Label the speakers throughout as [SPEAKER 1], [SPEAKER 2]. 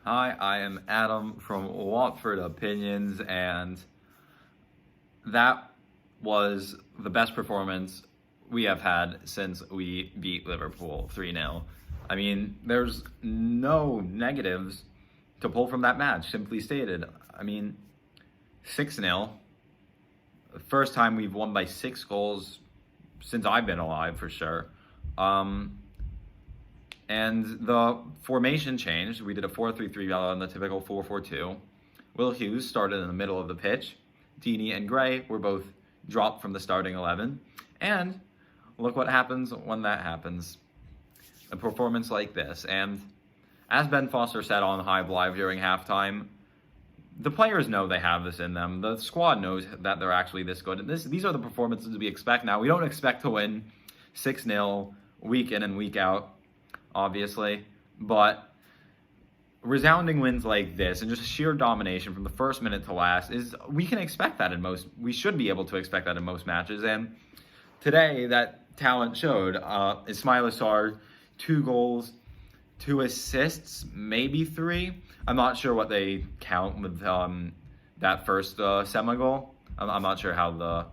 [SPEAKER 1] Hi, I am Adam from Watford Opinions, and that was the best performance we have had since we beat Liverpool 3-0. I mean, there's no negatives to pull from that match, simply stated. I mean, 6-0. The first time we've won by 6 goals since I've been alive, for sure. And the formation changed. We did a 4-3-3 on the typical 4-4-2. Will Hughes started in the middle of the pitch. Deeney and Gray were both dropped from the starting 11. And look what happens when that happens. A performance like this. And as Ben Foster said on Hive Live during halftime, the players know they have this in them. The squad knows that they're actually this good. And these are the performances we expect now. We don't expect to win 6-0 week in and week out, obviously, but resounding wins like this and just sheer domination from the first minute to last we can expect that we should be able to expect that in most matches. And today that talent showed. Ismaila Sarr, 2 goals, 2 assists, maybe 3. I'm not sure what they count with that first semi-goal. I'm not sure how the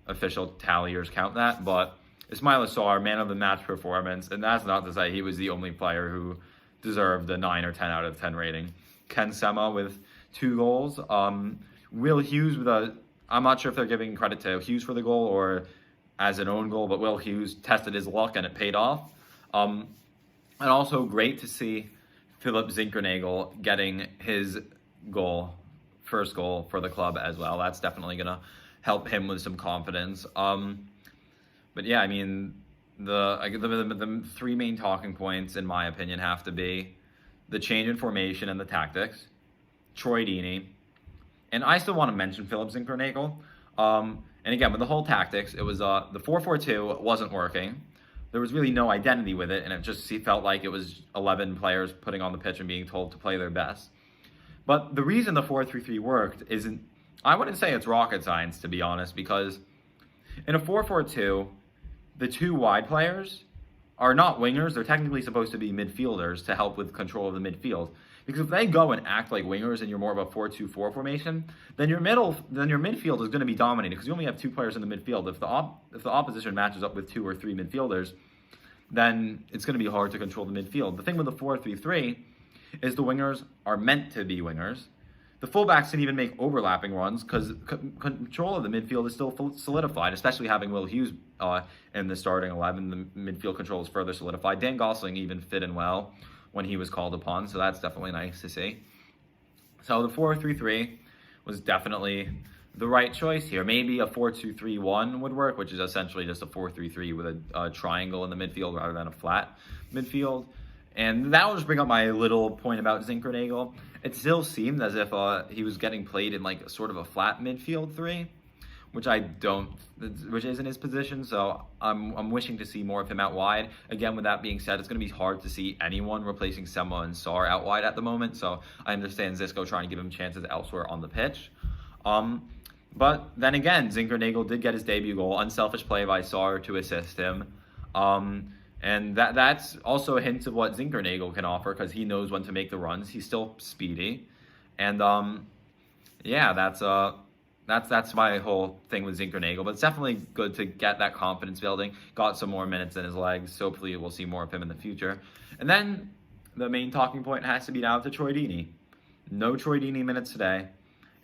[SPEAKER 1] official talliers count that, but Ismaila Sarr, man of the match performance, and that's not to say he was the only player who deserved a 9 or 10 out of 10 rating. Ken Sema with 2 goals. Will Hughes with I'm not sure if they're giving credit to Hughes for the goal or as an own goal, but Will Hughes tested his luck and it paid off. And also great to see Philip Zinkernagel getting his first goal for the club as well. That's definitely going to help him with some confidence. But yeah, I mean, the 3 main talking points, in my opinion, have to be the change in formation and the tactics, Troy Deeney, and I still want to mention Philip Zinkernagel. And again, with the whole tactics, it was the 4-4-2 wasn't working. There was really no identity with it, and it just felt like it was 11 players putting on the pitch and being told to play their best. But the reason the 4-3-3 worked I wouldn't say it's rocket science, to be honest, because in a 4-4-2, the 2 wide players are not wingers. They're technically supposed to be midfielders to help with control of the midfield. Because if they go and act like wingers and you're more of a 4-2-4 formation, then your midfield is going to be dominated because you only have 2 players in the midfield. If the opposition matches up with 2 or 3 midfielders, then it's going to be hard to control the midfield. The thing with the 4-3-3 is the wingers are meant to be wingers. The fullbacks can even make overlapping runs because control of the midfield is still solidified, especially having Will Hughes in the starting 11. The midfield control is further solidified. Dan Gosling even fit in well when he was called upon, so that's definitely nice to see. So the 4-3-3 was definitely the right choice here. Maybe a 4-2-3-1 would work, which is essentially just a 4-3-3 with a triangle in the midfield rather than a flat midfield. And that will just bring up my little point about Zinkernagel. It still seemed as if he was getting played in like sort of a flat midfield 3, which isn't his position. So I'm wishing to see more of him out wide. Again, with that being said, it's going to be hard to see anyone replacing Sema and Sarr out wide at the moment. So I understand Xisco trying to give him chances elsewhere on the pitch. But then again, Zinkernagel did get his debut goal. Unselfish play by Sarr to assist him. And that's also a hint of what Zinkernagel can offer because he knows when to make the runs. He's still speedy. And yeah, that's my whole thing with Zinkernagel. But it's definitely good to get that confidence building. Got some more minutes in his legs. So hopefully we'll see more of him in the future. And then the main talking point has to be down to Troy Deeney. No Troy Deeney minutes today.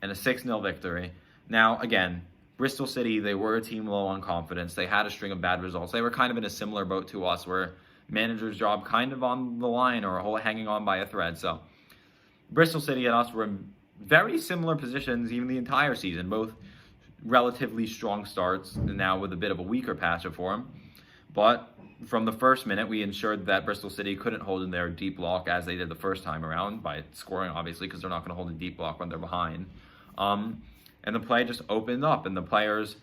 [SPEAKER 1] And a 6-0 victory. Now, again, Bristol City, they were a team low on confidence. They had a string of bad results. They were kind of in a similar boat to us where manager's job kind of on the line or hanging on by a thread. So Bristol City and us were in very similar positions even the entire season, both relatively strong starts and now with a bit of a weaker patch of form. But from the first minute, we ensured that Bristol City couldn't hold in their deep block as they did the first time around by scoring, obviously, because they're not going to hold a deep block when they're behind. And the play just opened up, and the players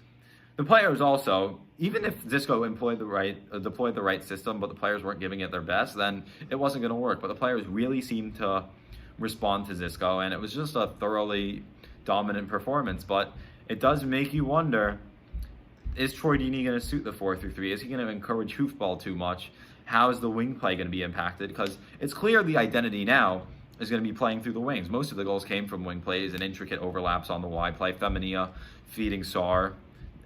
[SPEAKER 1] also, even if Xisco deployed the right system, but the players weren't giving it their best, then it wasn't going to work. But the players really seemed to respond to Xisco, and it was just a thoroughly dominant performance. But it does make you wonder, is Troy Deeney going to suit the 4-3-3? Is he going to encourage hoofball too much? How is the wing play going to be impacted? Because it's clear the identity now is going to be playing through the wings. Most of the goals came from wing plays and intricate overlaps on the wide play. Femenia feeding Sarr,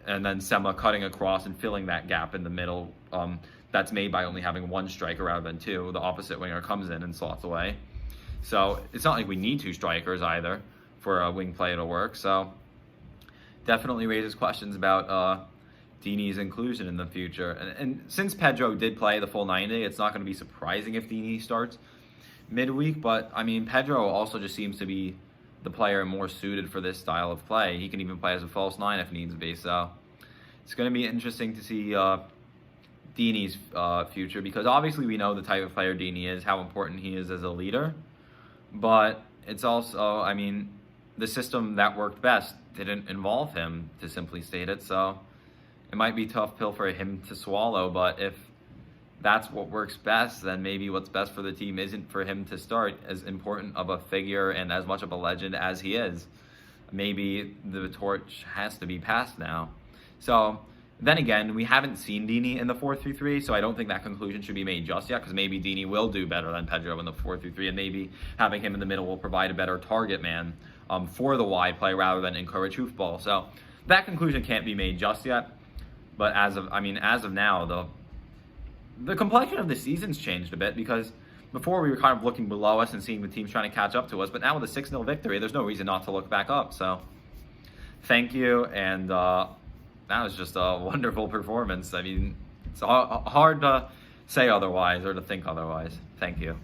[SPEAKER 1] and then Sema cutting across and filling that gap in the middle. That's made by only having one striker rather than two. The opposite winger comes in and slots away. So it's not like we need two strikers either for a wing play to work. So definitely raises questions about Dini's inclusion in the future. And since Pedro did play the full 90, it's not going to be surprising if Dini starts midweek. But, I mean, Pedro also just seems to be the player more suited for this style of play. He can even play as a false nine if needs be. So it's going to be interesting to see Dini's future, because obviously we know the type of player Dini is, how important he is as a leader. But it's also, I mean, the system that worked best didn't involve him, to simply state it. So it might be a tough pill for him to swallow, but if that's what works best, then maybe what's best for the team isn't for him to start, as important of a figure and as much of a legend as he is. Maybe the torch has to be passed now. So then again, we haven't seen Dini in the 4-3-3, so I don't think that conclusion should be made just yet, because maybe Dini will do better than Pedro in the 4-3-3, and maybe having him in the middle will provide a better target man for the wide play rather than encourage hoofball. So that conclusion can't be made just yet. But as of now, the complexion of the season's changed a bit, because before we were kind of looking below us and seeing the teams trying to catch up to us, but now with a 6-0 victory, there's no reason not to look back up. So thank you, and that was just a wonderful performance. I mean, it's hard to say otherwise or to think otherwise. Thank you.